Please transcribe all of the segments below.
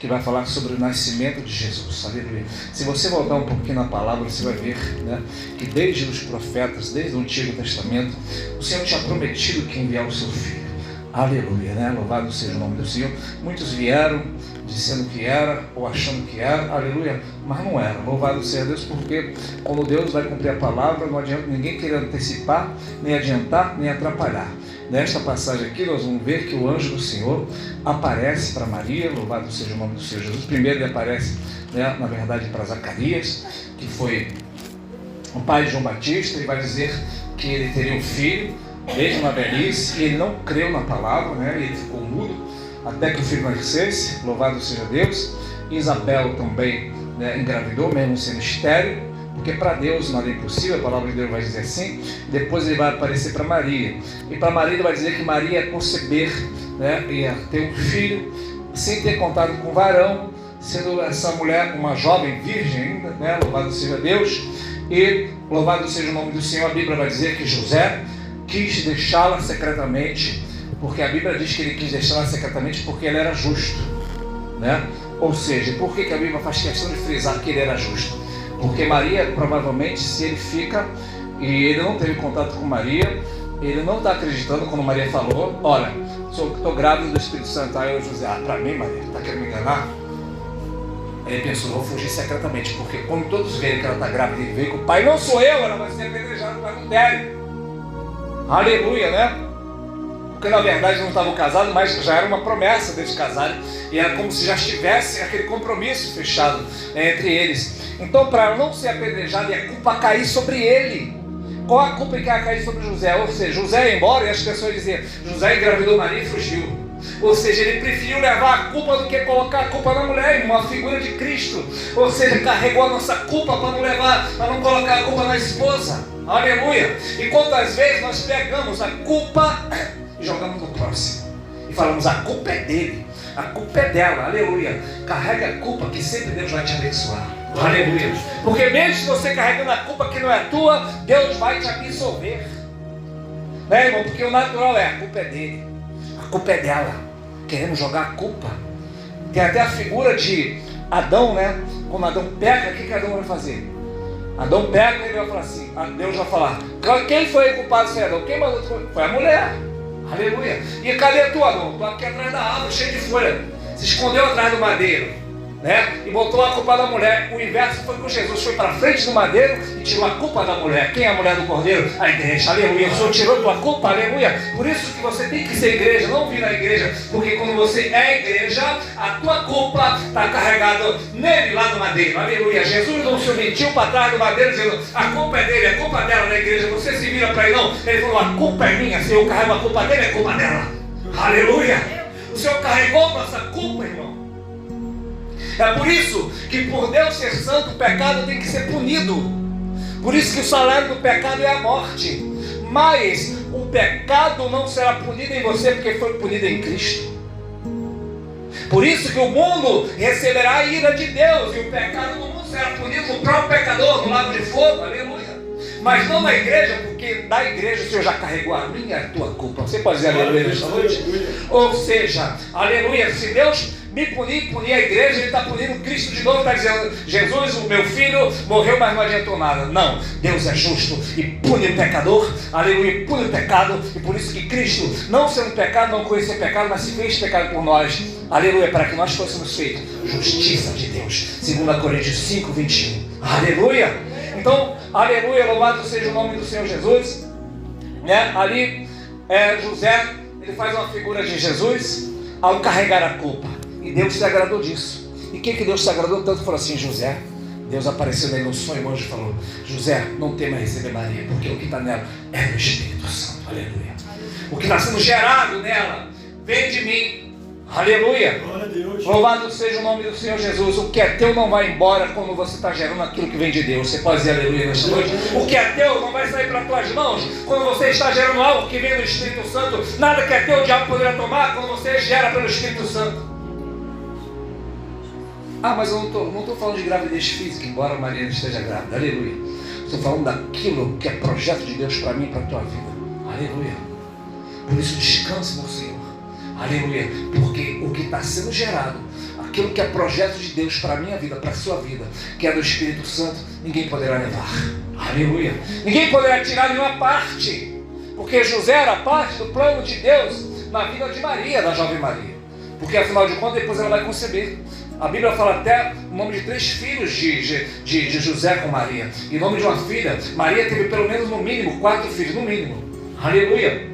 que vai falar sobre o nascimento de Jesus. Aleluia. Se você voltar um pouquinho na palavra, você vai ver, né, que desde os profetas, desde o Antigo Testamento, o Senhor tinha prometido que enviar o seu Filho. Aleluia, né? Louvado seja o nome do Senhor. Muitos vieram dizendo que era, ou achando que era, aleluia, mas não era. Louvado seja Deus, porque quando Deus vai cumprir a palavra, não adianta ninguém querer antecipar, nem adiantar, nem atrapalhar. Nesta passagem aqui, nós vamos ver que o anjo do Senhor aparece para Maria, louvado seja o nome do Senhor Jesus. Primeiro ele aparece, né, na verdade, para Zacarias, que foi o pai de João Batista, e vai dizer que ele teria um filho, mesmo na velhice, e ele não creu na palavra, né? Ele ficou mudo até que o filho nascesse, louvado seja Deus. Isabel também, né, engravidou, mesmo sendo estéril, porque para Deus nada é impossível, a palavra de Deus vai dizer assim. Depois ele vai aparecer para Maria, e para Maria ele vai dizer que Maria ia conceber, né, ia ter um filho, sem ter contato com varão, sendo essa mulher uma jovem virgem ainda, né? Louvado seja Deus. E louvado seja o nome do Senhor. A Bíblia vai dizer que José quis deixá-la secretamente, porque a Bíblia diz que ele quis deixá-la secretamente porque ele era justo, né? Ou seja, por que a Bíblia faz questão de frisar que ele era justo? Porque Maria, provavelmente, se ele fica e ele não teve contato com Maria, ele não está acreditando quando Maria falou: olha, estou grávida do Espírito Santo. Aí eu José, para mim, Maria, está querendo me enganar? Aí ele pensou: vou fugir secretamente, porque quando todos verem que ela está grávida e veem que o pai não sou eu, ela vai ser apedrejada no adultério. Aleluia, né? Porque na verdade não estavam casados, mas já era uma promessa deles casarem, e era como se já estivesse aquele compromisso fechado, né, entre eles. Então, para ela não ser apedrejada e a culpa cair sobre ele, qual a culpa que ia cair sobre José? Ou seja, José ia embora e as pessoas diziam: José engravidou Maria e fugiu. Ou seja, ele preferiu levar a culpa do que colocar a culpa na mulher, uma figura de Cristo. Ou seja, carregou a nossa culpa para não colocar a culpa na esposa. Aleluia! E quantas vezes nós pegamos a culpa e jogamos no próximo e falamos: a culpa é dele, a culpa é dela. Aleluia! Carrega a culpa, que sempre Deus vai te abençoar. Aleluia! Porque mesmo você carregando a culpa que não é tua, Deus vai te absolver, né, irmão? Porque o natural é: a culpa é dele, a culpa é dela. Queremos jogar a culpa. Tem até a figura de Adão, né? Quando Adão peca, o que Adão vai fazer? Adão peca e ele vai falar assim: Deus vai falar: quem foi o culpado? Foi Adão. Quem mandou? Foi a mulher. Aleluia. E cadê tu, Adão? Estou aqui atrás da árvore, cheio de folha. Se escondeu atrás do madeiro, né? E botou a culpa da mulher. O inverso foi com Jesus: foi para frente do madeiro e tirou a culpa da mulher. Quem é a mulher do cordeiro? A igreja. Aleluia. O Senhor tirou tua culpa. Aleluia. Por isso que você tem que ser igreja, não vir na igreja, porque quando você é igreja, a tua culpa está carregada nele lá no madeiro. Aleluia. Jesus não se mentiu para trás do madeiro dizendo: a culpa é dele, a culpa dela na igreja. Você se vira para ele, não. Ele falou: a culpa é minha. Se eu carrego a culpa dele, é culpa dela. Aleluia. O Senhor carregou nossa culpa, irmão. É por isso que, por Deus ser santo, o pecado tem que ser punido. Por isso que o salário do pecado é a morte. Mas o pecado não será punido em você, porque foi punido em Cristo. Por isso que o mundo receberá a ira de Deus, e o pecado do mundo será punido no próprio pecador, no lago de fogo. Aleluia. Mas não na igreja, porque da igreja o Senhor já carregou a minha e a tua culpa. Você pode dizer aleluia nesta noite? Ou seja, aleluia, se Deus me punir a igreja, ele está punindo Cristo de novo, está dizendo: Jesus, o meu filho, morreu, mas não adiantou nada. Não, Deus é justo e pune o pecador, aleluia, pune o pecado. E por isso que Cristo, não sendo pecado, não conhecia pecado, mas se fez pecado por nós, aleluia, para que nós fôssemos feitos justiça de Deus. 2 Coríntios 5, 21. Aleluia. Então, aleluia, louvado seja o nome do Senhor Jesus, né? Ali, José, ele faz uma figura de Jesus ao carregar a culpa, e Deus se agradou disso. E quem que Deus se agradou tanto? Falou assim: José, Deus apareceu nele no sonho, o anjo falou: José, não tema receber Maria, porque o que está nela é do Espírito Santo. Aleluia. O que está sendo gerado nela vem de mim. Aleluia. Louvado seja o nome do Senhor Jesus. O que é teu não vai embora quando você está gerando aquilo que vem de Deus. Você pode dizer aleluia nesta noite? O que é teu não vai sair para as tuas mãos quando você está gerando algo que vem do Espírito Santo. Nada que é teu o diabo poderá tomar quando você gera pelo Espírito Santo. Mas eu não estou falando de gravidez física, embora Maria não esteja grávida. Aleluia. Estou falando daquilo que é projeto de Deus para mim e para a tua vida. Aleluia. Por isso descanse no Senhor. Aleluia. Porque o que está sendo gerado, aquilo que é projeto de Deus para a minha vida, para a sua vida, que é do Espírito Santo, ninguém poderá levar. Aleluia. Ninguém poderá tirar nenhuma parte, porque José era parte do plano de Deus na vida de Maria, da jovem Maria. Porque afinal de contas, depois ela vai conceber. A Bíblia fala até o nome de 3 filhos de José com Maria. E o nome de uma filha, Maria teve pelo menos no mínimo 4 filhos, no mínimo. Aleluia.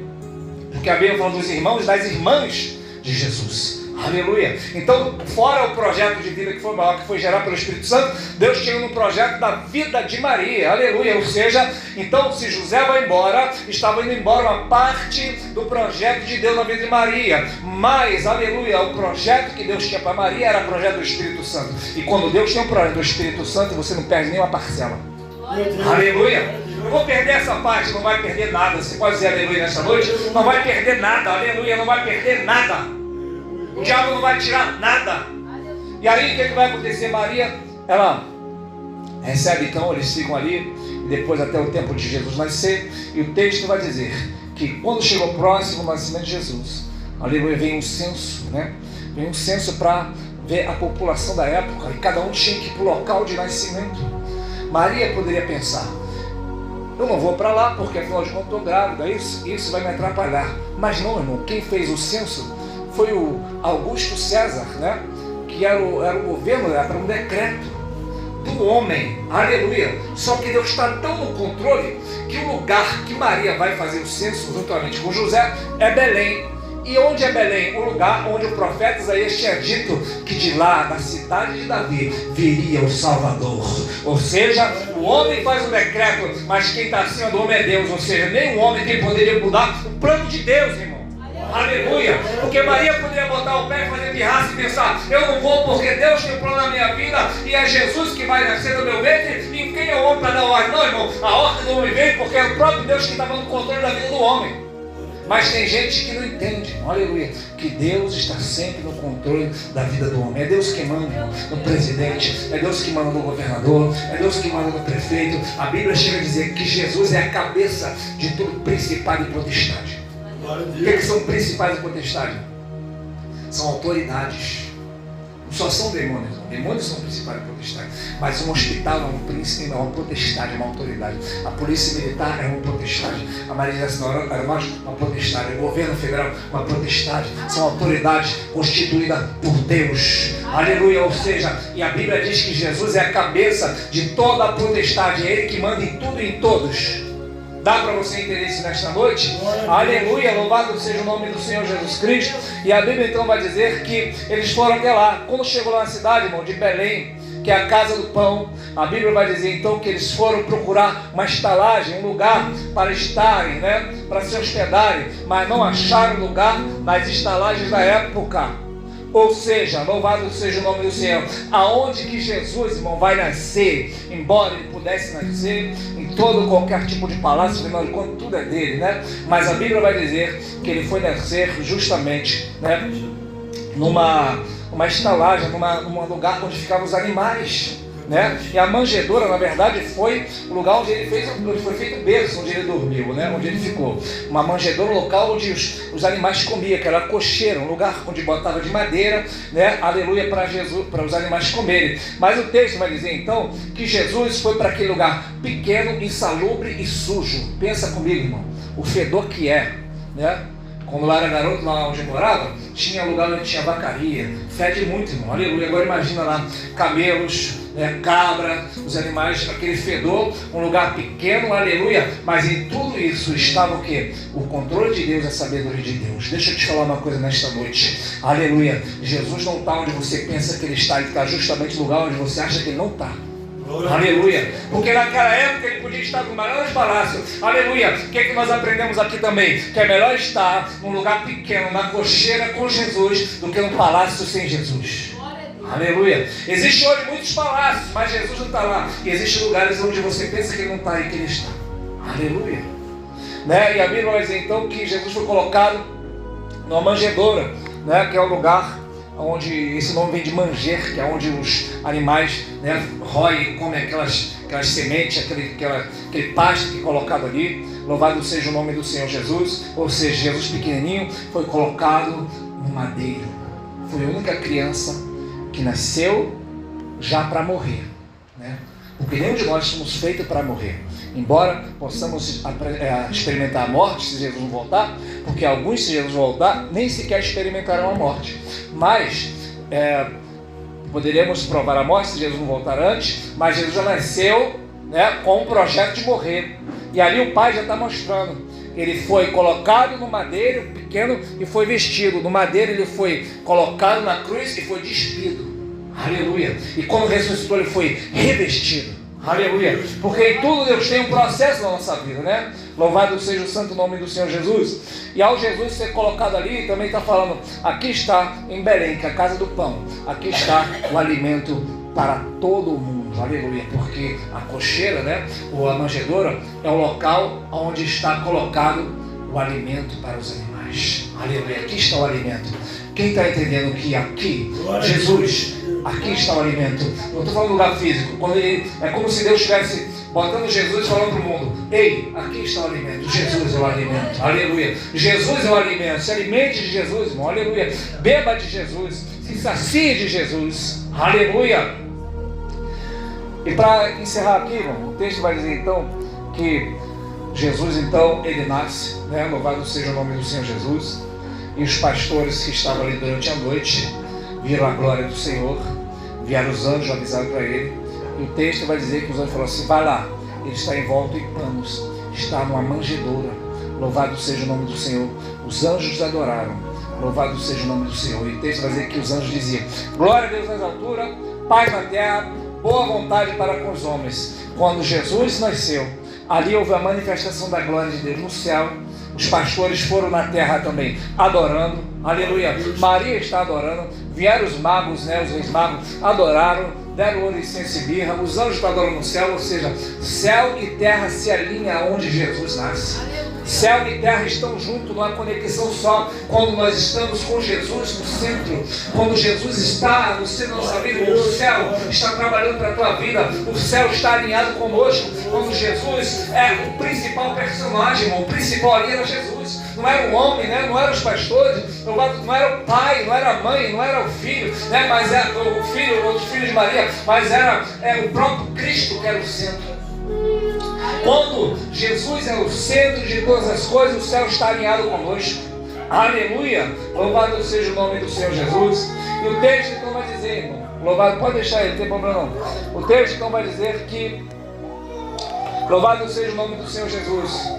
Porque a Bíblia fala dos irmãos e das irmãs de Jesus. Aleluia. Então, fora o projeto de vida que foi maior, que foi gerado pelo Espírito Santo, Deus tinha um projeto da vida de Maria. Aleluia. Ou seja, então se José vai embora, estava indo embora uma parte do projeto de Deus na vida de Maria. Mas, aleluia, o projeto que Deus tinha para Maria era o projeto do Espírito Santo. E quando Deus tem um projeto do Espírito Santo, você não perde nenhuma parcela. Aleluia. Eu vou perder essa parte, não vai perder nada. Você pode dizer aleluia nessa noite? Não vai perder nada. Aleluia, não vai perder nada. O diabo não vai tirar nada. E aí o que vai acontecer? Maria, ela recebe então, eles ficam ali, e depois até o tempo de Jesus nascer. E o texto vai dizer que quando chegou próximo o nascimento de Jesus, aleluia, vem um censo, né? Vem um censo para ver a população da época, e cada um tinha que ir para o local de nascimento. Maria poderia pensar: eu não vou para lá porque afinal de contas estou grávida, isso vai me atrapalhar. Mas não, irmão, quem fez o censo foi o Augusto César, né? Que era o governo, era um decreto do homem, aleluia. Só que Deus está tão no controle que o lugar que Maria vai fazer o censo juntamente com José é Belém. E onde é Belém? O lugar onde o profeta Isaías tinha dito que de lá, da cidade de Davi, viria o Salvador. Ou seja, o homem faz o decreto, mas quem está acima do homem é Deus. Ou seja, nem o homem tem poder de mudar o plano de Deus, irmão. Aleluia. Porque Maria poderia botar o pé e fazer pirraça e pensar: eu não vou porque Deus tem um plano na minha vida e é Jesus que vai nascer do meu ventre. E quem é o homem para dar ordem? Não, irmão, a ordem do homem veio porque é o próprio Deus que estava no controle da vida do homem. Mas tem gente que não entende, aleluia, que Deus está sempre no controle da vida do homem. É Deus que manda no presidente, é Deus que manda no governador, é Deus que manda no prefeito. A Bíblia chega a dizer que Jesus é a cabeça de todo principado e potestade. O que são principais e potestades? São autoridades. Não só são demônios, não. Demônios são principais e potestades. Mas um hospital é um príncipe, é uma potestade, é uma autoridade. A polícia militar é uma potestade. A Marinha Nacional Aeronáutica é uma potestade. O governo federal é uma potestade. São autoridades constituídas por Deus. Aleluia. Ou seja, e a Bíblia diz que Jesus é a cabeça de toda a potestade. É Ele que manda em tudo e em todos. Dá para você entender isso nesta noite? Aleluia, louvado seja o nome do Senhor Jesus Cristo. E a Bíblia então vai dizer que eles foram até lá. Quando chegou lá na cidade, irmão, de Belém, que é a casa do pão, a Bíblia vai dizer então que eles foram procurar uma estalagem, um lugar para estarem, né? Para se hospedarem, mas não acharam lugar nas estalagens da época. Ou seja, louvado seja o nome do Senhor. Aonde que Jesus, irmão, vai nascer, embora ele pudesse nascer em todo qualquer tipo de palácio, afinal de contas tudo é dele, né? Mas a Bíblia vai dizer que ele foi nascer justamente, né, numa estalagem, num lugar onde ficavam os animais, né? E a manjedoura, na verdade, foi o lugar onde foi feito o berço, onde ele dormiu, né? Onde ele ficou. Uma manjedoura local onde os animais comiam, que era a cocheira, um lugar onde botava de madeira, né? Aleluia, para os animais comerem. Mas o texto vai dizer então que Jesus foi para aquele lugar pequeno, insalubre e sujo. Pensa comigo, irmão, o fedor que é, né? Quando lá era garoto, lá onde eu morava, tinha lugar onde tinha vacaria. Fede muito, irmão. Aleluia. Agora imagina lá, camelos, né, cabra, os animais, aquele fedor, um lugar pequeno, aleluia. Mas em tudo isso estava o quê? O controle de Deus, a sabedoria de Deus. Deixa eu te falar uma coisa nesta noite. Aleluia. Jesus não está onde você pensa que ele está. Ele está justamente no lugar onde você acha que ele não está. Aleluia. Porque naquela época ele podia estar no maior palácio. Aleluia. O que é que nós aprendemos aqui também? Que é melhor estar num lugar pequeno, na cocheira com Jesus, do que num palácio sem Jesus. Aleluia. Existem hoje muitos palácios, mas Jesus não está lá. E existem lugares onde você pensa que ele não está e que ele está. Aleluia. Né? E a Bíblia vai dizer então que Jesus foi colocado numa manjedoura, né? Que é o lugar onde esse nome vem de manger, que é onde os animais, né, roem, comem aquelas sementes, aquele pasto que é colocado ali. Louvado seja o nome do Senhor Jesus. Ou seja, Jesus pequenininho foi colocado no madeiro. Foi a única criança que nasceu já para morrer, né? Porque nenhum de nós somos feitos para morrer. Embora possamos experimentar a morte se Jesus não voltar, porque alguns, se Jesus voltar, nem sequer experimentarão a morte. Mas poderíamos provar a morte se Jesus não voltar antes, mas Jesus já nasceu, né, com um projeto de morrer. E ali o Pai já está mostrando. Ele foi colocado no madeiro pequeno e foi vestido. No madeiro ele foi colocado na cruz e foi despido. Aleluia. E quando ressuscitou ele foi revestido. Aleluia. Porque em tudo Deus tem um processo na nossa vida, né? Louvado seja o santo nome do Senhor Jesus. E ao Jesus ser colocado ali, também está falando, aqui está em Belém, que é a casa do pão. Aqui está o alimento para todo o mundo. Aleluia. Porque a cocheira, né, ou a manjedoura, é o local onde está colocado o alimento para os animais. Aleluia. Aqui está o alimento. Quem está entendendo que aqui, Jesus, aqui está o alimento. Não estou falando do lugar físico. Quando ele, é como se Deus estivesse botando Jesus falando para o mundo: ei, aqui está o alimento. Jesus é o alimento. Aleluia. Jesus é o alimento. Se alimente de Jesus, irmão. Aleluia. Beba de Jesus. Se sacie de Jesus. Aleluia. E para encerrar aqui, irmão, o texto vai dizer então que Jesus, então, ele nasce, né? Louvado seja o nome do Senhor Jesus. E os pastores que estavam ali durante a noite viram a glória do Senhor, vieram os anjos, avisaram para ele. E o texto vai dizer que os anjos falaram assim: vai lá, ele está envolto em panos, está numa manjedoura. Louvado seja o nome do Senhor. Os anjos adoraram. Louvado seja o nome do Senhor. E o texto vai dizer que os anjos diziam: glória a Deus nas alturas, paz na terra, boa vontade para com os homens. Quando Jesus nasceu, ali houve a manifestação da glória de Deus no céu. Os pastores foram na terra também adorando. Aleluia. Maria está adorando. Vieram os magos, né, os reis magos, adoraram, deram ouro, incenso e mirra. Os anjos estão adorando no céu, ou seja, céu e terra se alinham onde Jesus nasce. Céu e terra estão juntos numa conexão só. Quando nós estamos com Jesus no centro, quando Jesus está no centro da nossa vida, o céu está trabalhando para a tua vida, o céu está alinhado conosco. Quando Jesus é o principal personagem, irmão, o principal ali era Jesus. Não era o homem, né? Não eram os pastores, não era o pai, não era a mãe, não era o filho, né? Mas era o filho, outro filho de Maria, mas era o próprio Cristo que era o centro. Quando Jesus é o centro de todas as coisas, o céu está alinhado conosco. Aleluia! Louvado seja o nome do Senhor Jesus. E o texto então vai dizer, irmão, louvado, pode deixar ele, não tem problema não. O texto então vai dizer que louvado seja o nome do Senhor Jesus.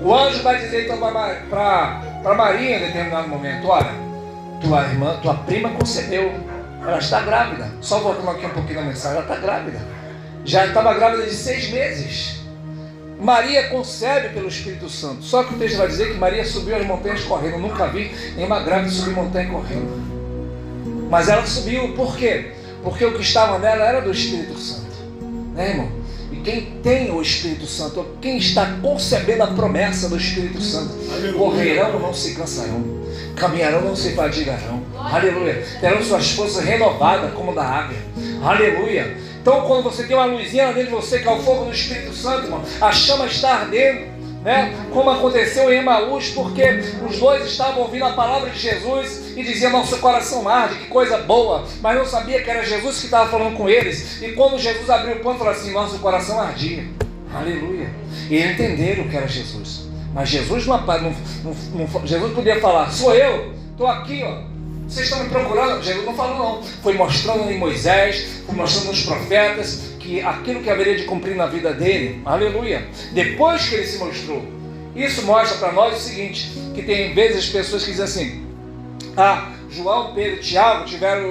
O anjo vai dizer então para Maria em determinado momento: olha, tua irmã, tua prima concebeu, ela está grávida. Só voltando aqui um pouquinho na mensagem, ela está grávida. Já estava grávida de 6 meses. Maria concebe pelo Espírito Santo. Só que o texto vai dizer que Maria subiu as montanhas correndo. Eu nunca vi nenhuma grávida subir montanha correndo. Mas ela subiu, por quê? Porque o que estava nela era do Espírito Santo, né, irmão? E quem tem o Espírito Santo, quem está concebendo a promessa do Espírito Santo, correrão, não se cansarão, caminharão, não se fadigarão. Aleluia. Terão suas forças renovadas como da águia. Aleluia. Então, quando você tem uma luzinha dentro de você, que é o fogo do Espírito Santo, irmão, a chama está ardendo, né? Como aconteceu em Emaús, porque os dois estavam ouvindo a palavra de Jesus e diziam: nosso coração arde, que coisa boa, mas não sabia que era Jesus que estava falando com eles. E quando Jesus abriu o pão, falou assim: nosso coração ardia. Aleluia. E eles entenderam que era Jesus. Mas Jesus Jesus podia falar: sou eu, estou aqui, ó. Vocês estão me procurando? Jesus não falou não. Foi mostrando em Moisés, foi mostrando nos profetas que aquilo que haveria de cumprir na vida dele, aleluia, depois que ele se mostrou. Isso mostra para nós o seguinte, que tem vezes pessoas que dizem assim: João, Pedro, Tiago,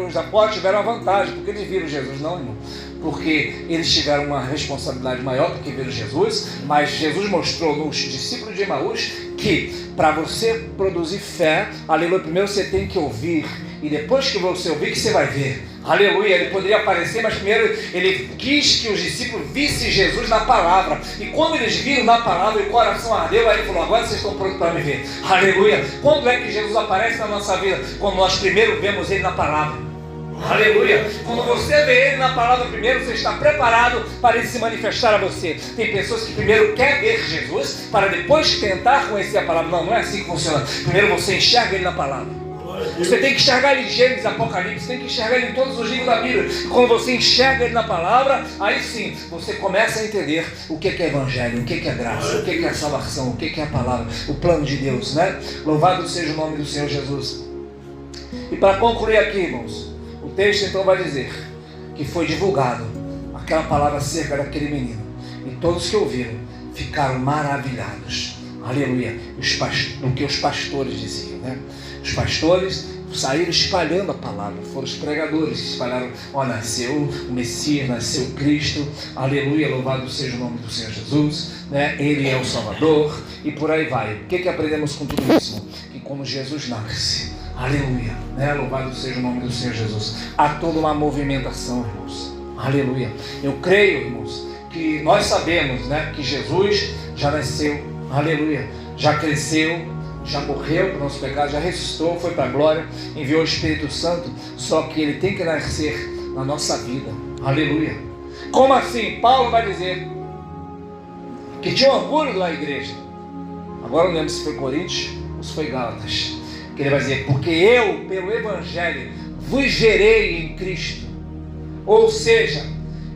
os apóstolos tiveram uma vantagem, porque eles viram Jesus. Não, irmão, porque eles tiveram uma responsabilidade maior do que ver Jesus, mas Jesus mostrou nos discípulos de Emaús que para você produzir fé, aleluia, primeiro você tem que ouvir, e depois que você ouvir que você vai ver. Aleluia, ele poderia aparecer, mas primeiro ele quis que os discípulos vissem Jesus na palavra, e quando eles viram na palavra, o coração ardeu, aí ele falou: agora vocês estão prontos para me ver. Aleluia. Quando é que Jesus aparece na nossa vida? Quando nós primeiro vemos ele na palavra. Aleluia. Quando você vê ele na palavra primeiro, você está preparado para ele se manifestar a você. Tem pessoas que primeiro querem ver Jesus para depois tentar conhecer a palavra. Não é assim que funciona. Primeiro você enxerga ele na palavra. Você tem que enxergar ele em Gênesis, Apocalipse, tem que enxergar ele em todos os livros da Bíblia. E quando você enxerga ele na palavra, aí sim, você começa a entender o que é evangelho, o que é graça, o que é salvação, o que é a palavra, o plano de Deus, né? Louvado seja o nome do Senhor Jesus. E para concluir aqui, irmãos, o texto então vai dizer que foi divulgado aquela palavra acerca daquele menino. E todos que ouviram ficaram maravilhados. Aleluia. O que os pastores diziam, né? Os pastores saíram espalhando a palavra. Foram os pregadores que espalharam. Ó, nasceu o Messias, nasceu o Cristo. Aleluia. Louvado seja o nome do Senhor Jesus, né? Ele é o Salvador. E por aí vai. O que aprendemos com tudo isso? Que quando Jesus nasce, aleluia, né? Louvado seja o nome do Senhor Jesus, há toda uma movimentação, irmãos. Aleluia. Eu creio, irmãos, que nós sabemos, né, que Jesus já nasceu, aleluia, já cresceu, já morreu para o nosso pecado, já ressuscitou, foi para a glória, enviou o Espírito Santo, só que ele tem que nascer na nossa vida, aleluia. Como assim? Paulo vai dizer que tinha orgulho da igreja. Agora não lembro se foi Coríntios ou se foi Gálatas, que ele vai dizer, porque eu, pelo Evangelho, vos gerei em Cristo. Ou seja,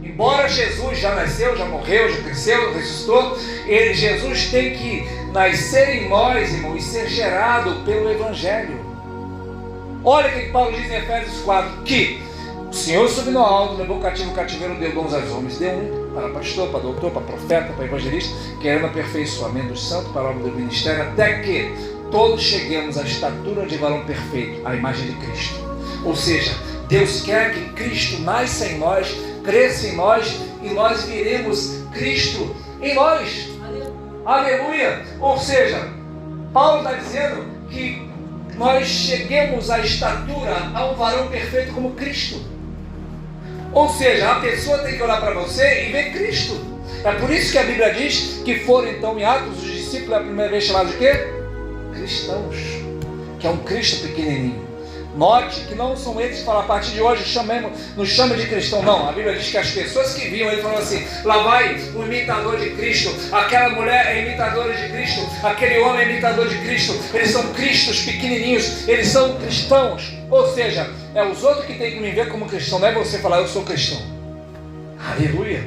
embora Jesus já nasceu, já morreu, já cresceu, ressuscitou, Jesus tem que nascer em nós, irmão, e ser gerado pelo Evangelho. Olha o que Paulo diz em Efésios 4, que o Senhor subiu no alto, levou cativo o cativeiro, deu dons aos homens, deu um para pastor, para doutor, para profeta, para evangelista, querendo aperfeiçoamento dos santos para a obra do ministério, até que todos cheguemos à estatura de varão perfeito, à imagem de Cristo. Ou seja, Deus quer que Cristo nasça em nós, cresça em nós, e nós viremos Cristo em nós. Aleluia! Ou seja, Paulo está dizendo que nós cheguemos à estatura, a um varão perfeito como Cristo. Ou seja, a pessoa tem que olhar para você e ver Cristo. É por isso que a Bíblia diz que foram então em Atos os discípulos a primeira vez chamados de quê? Cristãos, que é um Cristo pequenininho. Note que não são eles que falam, a partir de hoje nos chama de cristão, não. A Bíblia diz que as pessoas que viam ele falaram assim, lá vai o imitador de Cristo, aquela mulher é imitadora de Cristo, aquele homem é imitador de Cristo, eles são cristos pequenininhos, eles são cristãos. Ou seja, é os outros que têm que me ver como cristão, não é você falar eu sou cristão. Aleluia.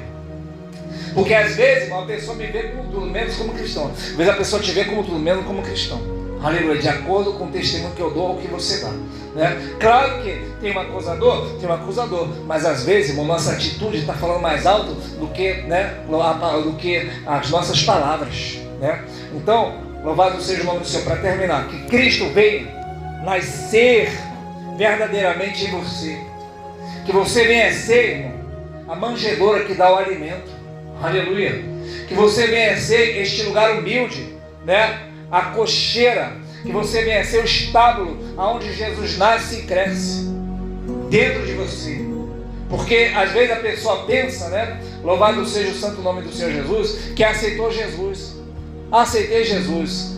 Porque às vezes uma pessoa me vê como tudo menos como cristão, às vezes a pessoa te vê como tudo menos como cristão. Aleluia, de acordo com o testemunho que eu dou ou que você dá, né? Claro que tem um acusador, mas às vezes, irmão, nossa atitude está falando mais alto do que, né, do que as nossas palavras, né? Então, louvado seja o nome do Senhor. Para terminar, que Cristo veio nascer verdadeiramente em você, que você venha ser, irmão, a manjedoura que dá o alimento, aleluia, que você venha ser este lugar humilde, né? A cocheira, que você venha ser o estábulo onde Jesus nasce e cresce dentro de você. Porque às vezes a pessoa pensa, né? Louvado seja o santo nome do Senhor Jesus, que aceitou Jesus. Aceitei Jesus.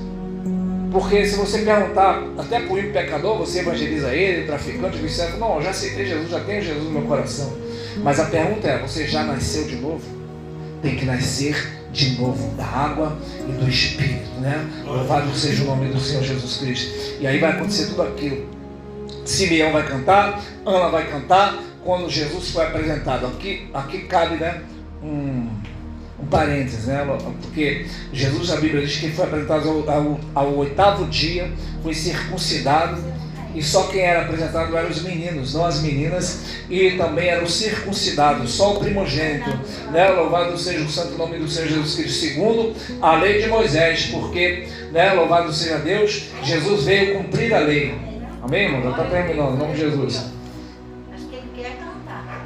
Porque se você perguntar até para o ímpio pecador, você evangeliza ele, traficante, vicente, não, eu já aceitei Jesus, já tenho Jesus no meu coração. Mas a pergunta é, você já nasceu de novo? Tem que nascer de novo da água e do Espírito, né? Louvado seja o nome do Senhor Jesus Cristo. E aí vai acontecer tudo aquilo. Simeão vai cantar, Ana vai cantar, quando Jesus foi apresentado. Aqui cabe, né, um parênteses, né? Porque Jesus, a Bíblia diz que foi apresentado ao 8º dia, foi circuncidado. E só quem era apresentado eram os meninos, não as meninas, e também eram circuncidados, só o primogênito, né? Louvado seja o santo nome do Senhor Jesus Cristo, segundo a lei de Moisés, porque, né, louvado seja Deus, Jesus veio cumprir a lei. Amém, irmão? Já está terminando, em nome de Jesus. Acho que ele quer cantar.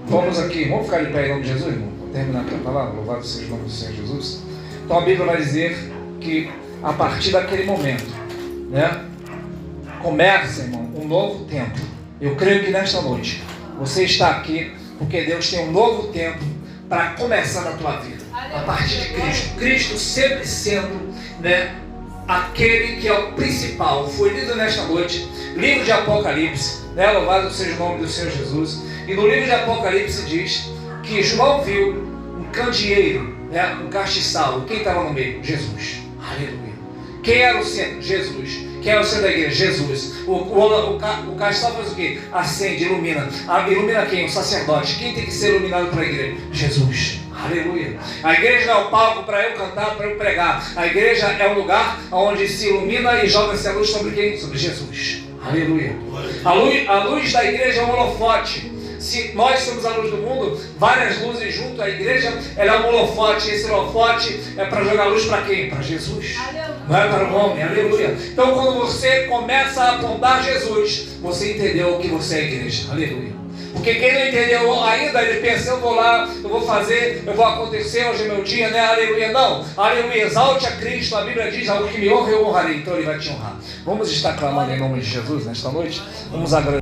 Vamos aqui, vamos ficar de pé em nome de Jesus, irmão? Vou terminar aqui a palavra, louvado seja o nome do Senhor Jesus. Então a Bíblia vai dizer que a partir daquele momento, né, começa, irmão, um novo tempo. Eu creio que nesta noite você está aqui porque Deus tem um novo tempo para começar na tua vida. A partir de Cristo. Cristo sempre sendo, né, aquele que é o principal. Foi lido nesta noite, livro de Apocalipse, né, louvado seja o nome do Senhor Jesus. E no livro de Apocalipse diz que João viu um candeeiro, né, um castiçal. Quem estava no meio? Jesus. Aleluia. Quem era o centro? Jesus. Quem é o centro da igreja? Jesus. O castelo faz o quê? Acende, ilumina. Ilumina quem? O sacerdote. Quem tem que ser iluminado para a igreja? Jesus. Aleluia. A igreja não é o palco para eu cantar, para eu pregar. A igreja é o lugar onde se ilumina e joga-se a luz sobre quem? Sobre Jesus. Aleluia. A luz da igreja é um holofote. Se nós somos a luz do mundo, várias luzes junto, a igreja ela é um holofote. Esse holofote é para jogar luz para quem? Para Jesus. Não é para o homem. Aleluia. Então quando você começa a apontar Jesus, você entendeu que você é a igreja. Aleluia. Porque quem não entendeu ainda, ele pensa, eu vou lá, eu vou fazer, eu vou acontecer, hoje é meu dia, né? Aleluia. Não, aleluia, exalte a Cristo. A Bíblia diz, algo que me honra, eu honrarei. Então ele vai te honrar. Vamos estar clamando em nome de Jesus nesta noite? Vamos agradecer.